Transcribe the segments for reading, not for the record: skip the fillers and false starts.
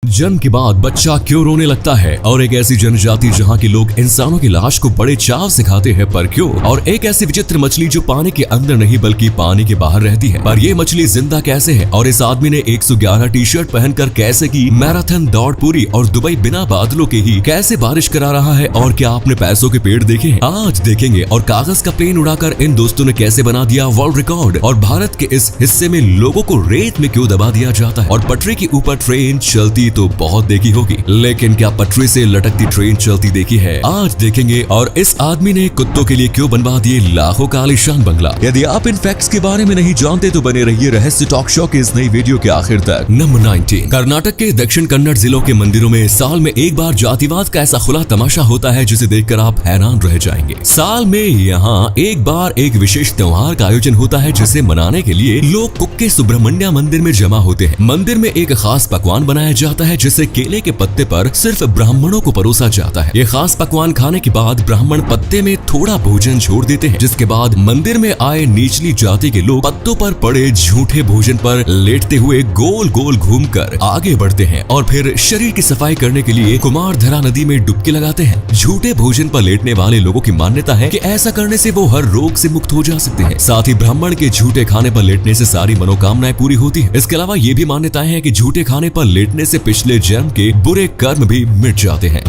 जन्म के बाद बच्चा क्यों रोने लगता है और एक ऐसी जनजाति जहाँ के लोग इंसानों की लाश को बड़े चाव से खाते हैं पर क्यों, और एक ऐसी विचित्र मछली जो पानी के अंदर नहीं बल्कि पानी के बाहर रहती है पर ये मछली जिंदा कैसे है, और इस आदमी ने 111 टी शर्ट पहनकर कैसे की मैराथन दौड़ पूरी, और दुबई बिना बादलों के ही कैसे बारिश करा रहा है, और क्या आपने पैसों के पेड़ देखे हैं? आज देखेंगे। और कागज का प्लेन उड़ाकर इन दोस्तों ने कैसे बना दिया वर्ल्ड रिकॉर्ड, और भारत के इस हिस्से में लोगों को रेत में क्यों दबा दिया जाता है, और पटरी के ऊपर ट्रेन चलती तो बहुत देखी होगी, लेकिन क्या पटरी से लटकती ट्रेन चलती देखी है? आज देखेंगे। और इस आदमी ने कुत्तों के लिए क्यों बनवा दिए लाखों का आलीशान बंगला। यदि आप इन फैक्ट्स के बारे में नहीं जानते तो बने रहिए रहस्य टॉक शो के इस नई वीडियो के आखिर तक। नंबर 19। कर्नाटक के दक्षिण कन्नड़ जिलों के मंदिरों में साल में एक बार जातिवाद का ऐसा खुला तमाशा होता है जिसे देखकर आप हैरान रह जाएंगे। साल में यहाँ एक बार एक विशेष त्योहार का आयोजन होता है जिसे मनाने के लिए लोग कुक्के सुब्रमण्य मंदिर में जमा होते हैं। मंदिर में एक खास पकवान बनाया जाता है जिसे केले के पत्ते पर सिर्फ ब्राह्मणों को परोसा जाता है। ये खास पकवान खाने के बाद ब्राह्मण पत्ते में थोड़ा भोजन छोड़ देते हैं, जिसके बाद मंदिर में आए निचली जाति के लोग पत्तों पर पड़े झूठे भोजन पर लेटते हुए गोल गोल घूमकर आगे बढ़ते हैं और फिर शरीर की सफाई करने के लिए कुमारधरा नदी में डुबकी लगाते हैं। झूठे भोजन पर लेटने वाले लोगों की मान्यता है कि ऐसा करने से वो हर रोग से मुक्त हो जा सकते हैं। साथ ही ब्राह्मण के झूठे खाने पर लेटने से सारी मनोकामनाएं पूरी होती है। इसके अलावा ये भी मान्यताएं हैं कि झूठे खाने पर लेटने से पिछले जन्म के बुरे कर्म भी मिट जाते हैं।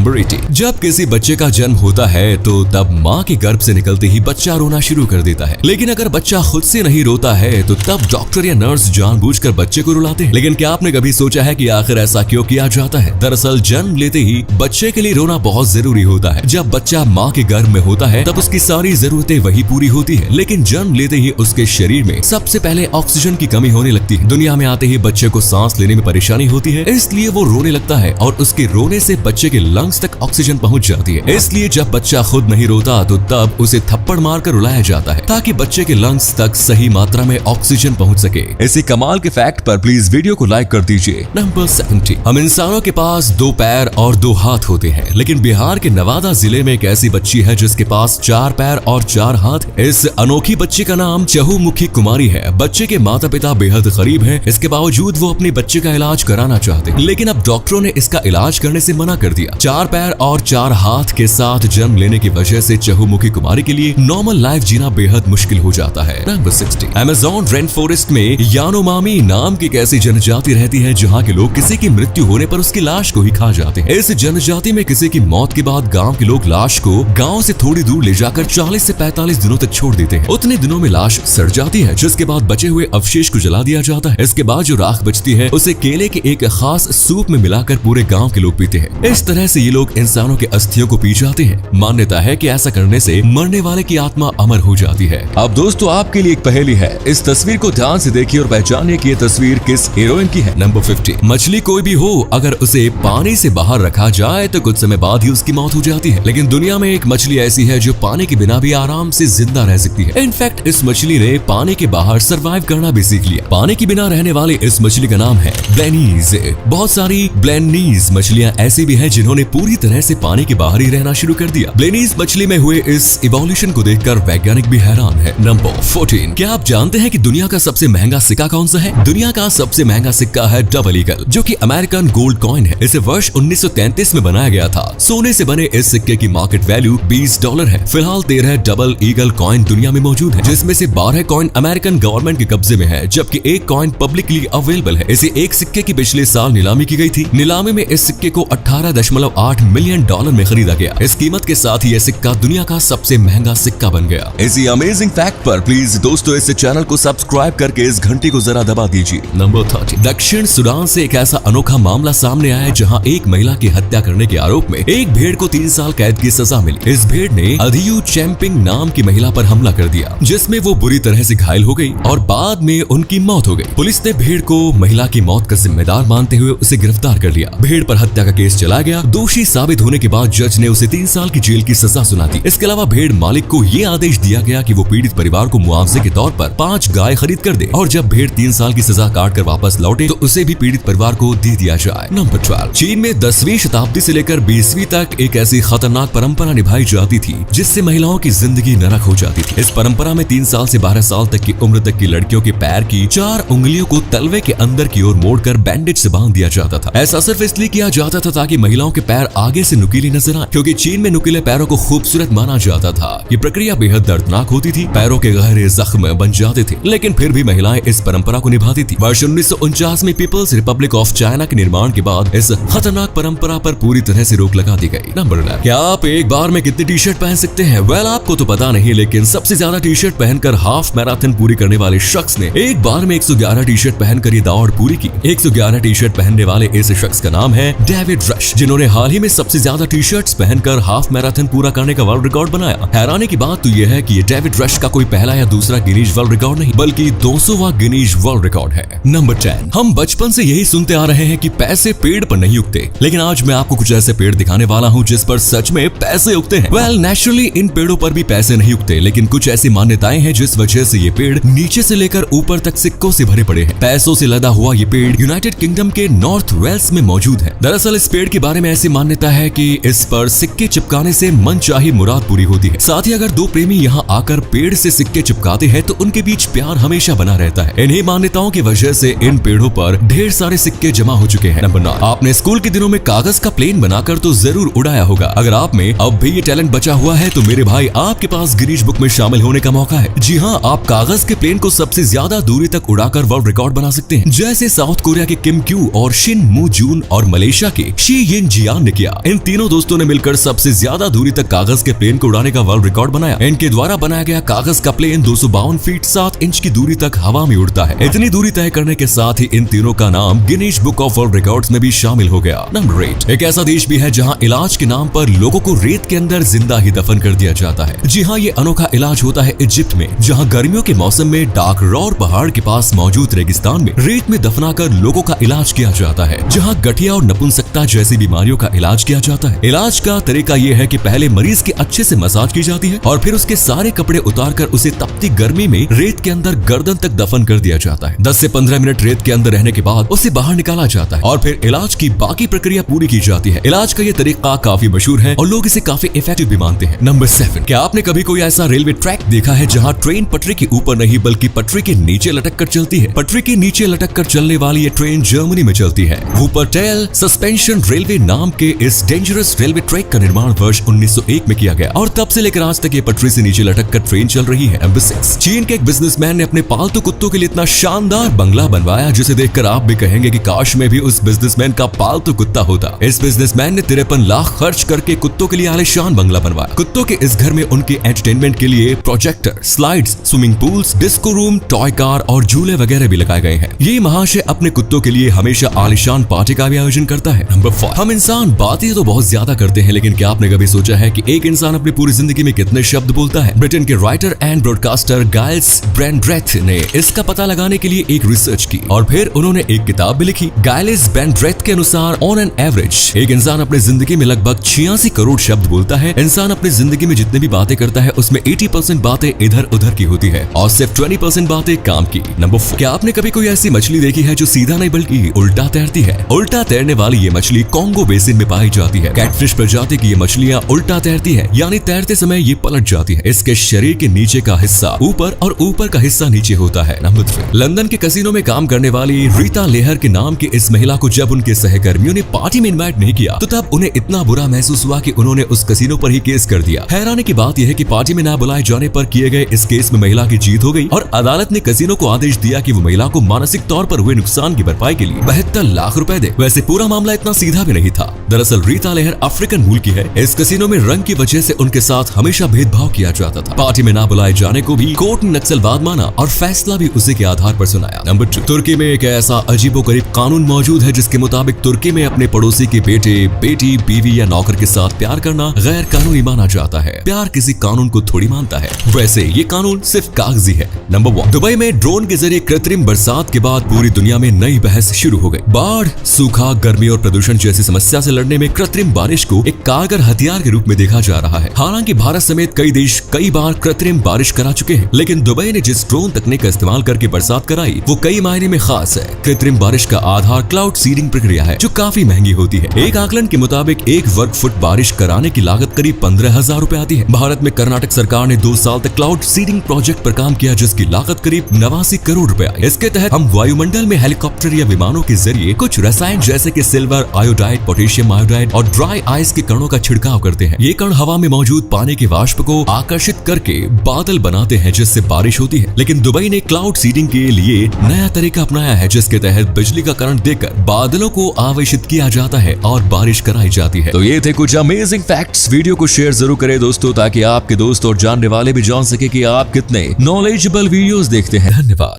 जब किसी बच्चे का जन्म होता है तो तब माँ के गर्भ से निकलते ही बच्चा रोना शुरू कर देता है, लेकिन अगर बच्चा खुद से नहीं रोता है तो तब डॉक्टर या नर्स जानबूझकर बच्चे को रुलाते हैं। लेकिन क्या आपने कभी सोचा है कि आखिर ऐसा क्यों किया जाता है? दरअसल जन्म लेते ही बच्चे के लिए रोना बहुत जरूरी होता है। जब बच्चा माँ के गर्भ में होता है तब उसकी सारी जरूरतें वही पूरी होती है, लेकिन जन्म लेते ही उसके शरीर में सबसे पहले ऑक्सीजन की कमी होने लगती है। दुनिया में आते ही बच्चे को सांस लेने में परेशानी होती है, इसलिए वो रोने लगता है और उसके रोने से बच्चे के लंग्स तक ऑक्सीजन पहुंच जाती है। इसलिए जब बच्चा खुद नहीं रोता तो तब उसे थप्पड़ मारकर रुलाया जाता है ताकि बच्चे के लंग्स तक सही मात्रा में ऑक्सीजन पहुंच सके। इसी कमाल के फैक्ट पर प्लीज वीडियो को लाइक कर दीजिए। नंबर 70। हम इंसानों के पास 2 पैर और 2 हाथ होते हैं, लेकिन बिहार के नवादा जिले में एक ऐसी बच्ची है जिसके पास 4 पैर और 4 हाथ। इस अनोखी बच्ची का नाम चहुमुखी कुमारी है। बच्चे के माता पिता बेहद गरीब हैं, इसके बावजूद वो अपने बच्चे का इलाज कराना चाहते हैं, लेकिन अब डॉक्टरों ने इसका इलाज करने से मना कर दिया। 4 पैर और 4 हाथ के साथ जन्म लेने की वजह से चहुमुखी कुमारी के लिए नॉर्मल लाइफ जीना बेहद मुश्किल हो जाता है। नंबर 60। अमेज़न रेन फॉरेस्ट में यानोमामी नाम की एक ऐसी जनजाति रहती है जहाँ के लोग किसी की मृत्यु होने पर उसकी लाश को ही खा जाते हैं। इस जनजाति में किसी की मौत के बाद गाँव के लोग लाश को गाँव से थोड़ी दूर ले जाकर 40 से 45 दिनों तक छोड़ देते हैं। उतने दिनों में लाश सड़ जाती है, जिसके बाद बचे हुए अवशेष को जला दिया जाता है। इसके बाद जो राख बचती है उसे केले के एक खास सूप में मिलाकर पूरे गाँव के लोग पीते हैं। इस तरह से ये लोग इंसानों के अस्थियों को पी जाते हैं। मान्यता है कि ऐसा करने से मरने वाले की आत्मा अमर हो जाती है। अब दोस्तों आपके लिए एक पहेली है, इस तस्वीर को ध्यान से देखिए और पहचानिए कि ये तस्वीर किस हीरोइन की है। नंबर 50। मछली कोई भी हो, अगर उसे पानी से बाहर रखा जाए तो कुछ समय बाद ही उसकी मौत हो जाती है, लेकिन दुनिया में एक मछली ऐसी है जो पानी के बिना भी आराम से जिंदा रह सकती है। इनफैक्ट इस मछली ने पानी के बाहर सर्वाइव करना भी सीख लिया। पानी के बिना रहने वाले इस मछली का नाम है ब्लेनीज। बहुत सारी ब्लेनीज मछलियां ऐसी भी हैं जिन्होंने पूरी तरह से पानी के बाहर ही रहना शुरू कर दिया। ब्लेनीज मछली में हुए इस इवोल्यूशन को देखकर वैज्ञानिक भी हैरान है। नंबर 14। क्या आप जानते हैं कि दुनिया का सबसे महंगा सिक्का कौन सा है? दुनिया का सबसे महंगा सिक्का है डबल ईगल, जो कि अमेरिकन गोल्ड कॉइन है। इसे वर्ष 1933 में बनाया गया था। सोने से बने इस सिक्के की मार्केट वैल्यू $20 है। फिलहाल 13 डबल ईगल कॉइन दुनिया में मौजूद है, जिसमें से 12 कॉइन अमेरिकन गवर्नमेंट के कब्जे में है, जबकि 1 कॉइन पब्लिकली अवेलेबल है। इसे एक सिक्के की पिछले साल नीलामी की गई थी। नीलामी में इस सिक्के को $18.8 मिलियन में खरीदा गया। इस कीमत के साथ ही यह सिक्का दुनिया का सबसे महंगा सिक्का बन गया। इसी अमेजिंग फैक्ट पर प्लीज दोस्तों इस चैनल को सब्सक्राइब करके इस घंटी को जरा दबा दीजिए। नंबर 30। दक्षिण सूडान से एक ऐसा अनोखा मामला सामने आया है जहां एक महिला की हत्या करने के आरोप में एक भेड़ को 3 साल कैद की सजा मिली। इस भेड़ ने अधियू चैंपिंग नाम की महिला पर हमला कर दिया, जिसमें वो बुरी तरह से घायल हो गई और बाद में उनकी मौत हो गई। पुलिस ने भेड़ को महिला की मौत का जिम्मेदार मानते हुए उसे गिरफ्तार कर लिया। भेड़ पर हत्या का केस चला गया। दोषी साबित होने के बाद जज ने उसे 3 साल की जेल की सजा सुना दी। इसके अलावा भेड़ मालिक को ये आदेश दिया गया कि वो पीड़ित परिवार को मुआवजे के तौर पर 5 गाय खरीद कर दे, और जब भेड़ 3 साल की सजा काट कर वापस लौटे तो उसे भी पीड़ित परिवार को दे दिया जाए। नंबर 12। चीन में 10वीं शताब्दी से लेकर 20वीं तक एक ऐसी खतरनाक परंपरा निभाई जाती थी जिससे महिलाओं की जिंदगी नरक हो जाती थी। इस परंपरा में 3 साल से 12 साल तक की उम्र तक की लड़कियों के पैर की 4 उंगलियों को तलवे के अंदर की ओर मोड़कर बैंडेज से बांध दिया जाता जाता था। ऐसा सिर्फ इसलिए किया जाता था ताकि महिलाओं के पैर आगे से नुकीले नजर आए, क्योंकि चीन में नुकीले पैरों को खूबसूरत माना जाता था। ये प्रक्रिया बेहद दर्दनाक होती थी, पैरों के गहरे जख्म बन जाते थे, लेकिन फिर भी महिलाएं इस परंपरा को निभाती थी। वर्ष 1949 में पीपल्स रिपब्लिक ऑफ चाइना के निर्माण के बाद इस खतरनाक परंपरा पर पूरी तरह से रोक लगा दी गई। नंबर 9, क्या आप एक बार में कितनी टी शर्ट पहन सकते हैं? वेल, आपको तो पता नहीं, लेकिन सबसे ज्यादा टी शर्ट पहनकर हाफ मैराथन पूरी करने वाले शख्स ने एक बार में 111 टी शर्ट पहनकर ये दौड़ पूरी की। 111 टी शर्ट पहनने वाले इस शख्स का नाम है डेविड रश, जिन्होंने हाल ही में सबसे ज्यादा टी शर्ट्स पहनकर हाफ मैराथन पूरा करने का वर्ल्ड रिकॉर्ड बनाया। हैरानी की बात तो यह है कि ये डेविड रश का कोई पहला या दूसरा गिनीज वर्ल्ड रिकॉर्ड नहीं, बल्कि 200वां गिनीज वर्ल्ड रिकॉर्ड है। नंबर 10, हम बचपन से यही सुनते आ रहे हैं कि पैसे पेड़ पर नहीं उगते, लेकिन आज मैं आपको कुछ ऐसे पेड़ दिखाने वाला हूँ जिस पर सच में पैसे उगते हैं। वेल, नेचुरली इन पेड़ों पर भी पैसे नहीं उगते, लेकिन कुछ ऐसी मान्यताएं हैं जिस वजह से ये पेड़ नीचे से लेकर ऊपर तक सिक्कों से भरे पड़े हैं। पैसों से लदा हुआ ये पेड़ यूनाइटेड किंगडम के नॉर्थ वेल्स में मौजूद है। दरअसल इस पेड़ के बारे में ऐसी मान्यता है कि इस पर सिक्के चिपकाने से मनचाही मुराद पूरी होती है। साथ ही अगर दो प्रेमी यहाँ आकर पेड़ से सिक्के चिपकाते हैं तो उनके बीच प्यार हमेशा बना रहता है। इन्हीं मान्यताओं की वजह से इन पेड़ों पर ढेर सारे सिक्के जमा हो चुके हैं। नंबर 9, आपने स्कूल के दिनों में कागज का प्लेन बनाकर तो जरूर उड़ाया होगा। अगर आप में अब भी ये टैलेंट बचा हुआ है तो मेरे भाई आपके पास गिनीज बुक में शामिल होने का मौका है। जी हाँ, आप कागज के प्लेन को सबसे ज्यादा दूरी तक उड़ाकर वर्ल्ड रिकॉर्ड बना सकते हैं, जैसे साउथ कोरिया के किम क्यू और शिन मू जून और मलेशिया के शी यिन जियान ने किया। इन तीनों दोस्तों ने मिलकर सबसे ज्यादा दूरी तक कागज के प्लेन को उड़ाने का वर्ल्ड रिकॉर्ड बनाया। इनके द्वारा बनाया गया कागज का प्लेन 252 फीट 7 इंच की दूरी तक हवा में उड़ता है। इतनी दूरी तय करने के साथ ही इन तीनों का नाम Guinness book of world records में भी शामिल हो गया। नंबर 8, एक ऐसा देश भी है जहां इलाज के नाम पर लोगों को रेत के अंदर जिंदा ही दफन कर दिया जाता है। जी हाँ, ये अनोखा इलाज होता है इजिप्ट में, जहां गर्मियों के मौसम में डार्क रॉर पहाड़ के पास मौजूद रेगिस्तान में रेत में दफनाकर लोगों का इलाज किया जाता है, जहां गठिया और नपुंसकता जैसी बीमारियों का इलाज किया जाता है। इलाज का तरीका ये है कि पहले मरीज की अच्छे से मसाज की जाती है और फिर उसके सारे कपड़े उतारकर उसे तपती गर्मी में रेत के अंदर गर्दन तक दफन कर दिया जाता है। 10 से 15 मिनट रेत के अंदर रहने के बाद उसे बाहर निकाला जाता है और फिर इलाज की बाकी प्रक्रिया पूरी की जाती है। इलाज का ये तरीका काफी मशहूर है और लोग इसे काफी इफेक्टिव भी मानते हैं। नंबर 7, क्या आपने कभी कोई ऐसा रेलवे ट्रैक देखा है जहां ट्रेन पटरी के ऊपर नहीं बल्कि पटरी के नीचे लटक कर चलती है? पटरी के नीचे लटक कर चलने वाली ये ट्रेन जर्मनी में चलती है। वुपरटेल सस्पेंशन रेलवे नाम के इस डेंजरस रेलवे ट्रैक का निर्माण वर्ष 1901 में किया गया और तब से लेकर आज तक ये पटरी से नीचे लटक कर ट्रेन चल रही है। नंबर 6, चीन के एक बिजनेसमैन ने अपने पालतू कुत्तों के लिए इतना शानदार बंगला बनवाया जिसे देखकर आप भी कहेंगे कि काश में भी उस बिजनेसमैन का पालतू कुत्ता होता। इस बिजनेसमैन ने 53 लाख खर्च करके कुत्तों के लिए आलीशान बंगला बनवाया। कुत्तों के इस घर में उनके एंटरटेनमेंट के लिए projector, slides, swimming pools, disco room, toy car और झूले वगैरह भी लगाए गए हैं। ये महाशय अपने कुत्तों के लिए हमेशा आलीशान पार्टी का भी आयोजन करता है। नंबर 4, हम इंसान बातें तो बहुत ज्यादा करते हैं, लेकिन क्या आपने कभी सोचा है कि एक इंसान अपनी पूरी जिंदगी में कितने शब्द बोलता है? ब्रिटेन के राइटर एंड ब्रॉडकास्टर गाइल्स ब्रेंड्रेथ ने इसका पता लगाने के लिए एक रिसर्च की और फिर उन्होंने एक किताब भी लिखी। गाइल्स ब्रेंड्रेथ के अनुसार ऑन एन एवरेज एक इंसान अपनी जिंदगी में लगभग 86 करोड़ शब्द बोलता है। इंसान अपनी जिंदगी में जितने भी बातें करता है उसमें 80% बातें इधर उधर की होती है और सिर्फ 20% बातें काम की। नंबर 4, क्या आपने कभी कोई ऐसी मछली देखी है जो सीधा नहीं बल्कि उल्टा तैरती है? उल्टा तैरने वाली ये मछली कॉन्गो बेसिन में पाई जाती है। कैटफिश प्रजाति की ये मछलियां उल्टा तैरती है, यानी तैरते समय ये पलट जाती है। इसके शरीर के नीचे का हिस्सा ऊपर और ऊपर का हिस्सा नीचे होता है। नंबर 3, लंदन के कैसीनो में काम करने वाली रीता लेहर के नाम की इस महिला को जब उनके सहकर्मियों ने पार्टी में इनवाइट नहीं किया तो तब उन्हें इतना बुरा महसूस हुआ कि उन्होंने उस कैसीनो पर ही केस कर दिया। हैरानी की बात यह है कि पार्टी में ना बुलाए जाने पर किए गए इस केस में महिला की जीत हो गई और अदालत ने कैसीनो को आदेश दिया कि वो महिला को मानसिक तौर पर हुए नुकसान की भरपाई के लिए 72 लाख रुपए दे। वैसे पूरा मामला इतना सीधा भी नहीं था। दरअसल रीता लेहर अफ्रीकन मूल की है। इस कैसीनो में रंग की वजह से उनके साथ हमेशा भेदभाव किया जाता था। पार्टी में ना बुलाए जाने को भी कोर्ट ने नक्सलवाद माना और फैसला भी उसी के आधार पर सुनाया। नंबर 2, तुर्की में एक ऐसा अजीबोगरीब कानून मौजूद है जिसके मुताबिक तुर्की में अपने पड़ोसी के बेटे, बेटी, बीवी या नौकर के साथ प्यार करना गैर कानूनी माना जाता है। प्यार किसी कानून को थोड़ी मानता है, वैसे ये कानून सिर्फ कागजी है। नंबर 1, दुबई में ड्रोन के जरिए कृत्रिम बरसात के बाद पूरी दुनिया में नई बहस शुरू हो गई। बाढ़, सूखा, गर्मी और प्रदूषण जैसी समस्या से लड़ने में कृत्रिम बारिश को एक कारगर हथियार के रूप में देखा जा रहा है। हालांकि भारत समेत कई देश कई बार कृत्रिम बारिश करा चुके हैं, लेकिन दुबई ने जिस ड्रोन तकनीक का इस्तेमाल करके बरसात कराई वो कई मायने में खास है। कृत्रिम बारिश का आधार क्लाउड सीडिंग प्रक्रिया है जो काफी महंगी होती है। एक आकलन के मुताबिक 1 वर्ग फुट बारिश कराने की लागत करीब 15,000 रुपए आती है। भारत में कर्नाटक सरकार ने 2 साल तक क्लाउड सीडिंग प्रोजेक्ट पर काम किया जिसकी लागत करीब 89 करोड़ रुपए आई। इसके तहत हम वायुमंडल में हेलीकॉप्टर या विमानों के जरिए लिए कुछ रसायन जैसे कि सिल्वर आयोडाइड, पोटेशियम आयोडाइड और ड्राई आइस के कणों का छिड़काव करते हैं। ये कण हवा में मौजूद पानी के वाष्प को आकर्षित करके बादल बनाते हैं, जिससे बारिश होती है। लेकिन दुबई ने क्लाउड सीडिंग के लिए नया तरीका अपनाया है, जिसके तहत बिजली का करंट देकर बादलों को आवेशित किया जाता है और बारिश कराई जाती है। तो ये थे कुछ अमेजिंग फैक्ट्स। वीडियो को शेयर जरूर करें दोस्तों, ताकि आपके दोस्त और जानने वाले भी जान सके कि आप कितने नॉलेजेबल वीडियोस देखते हैं। धन्यवाद।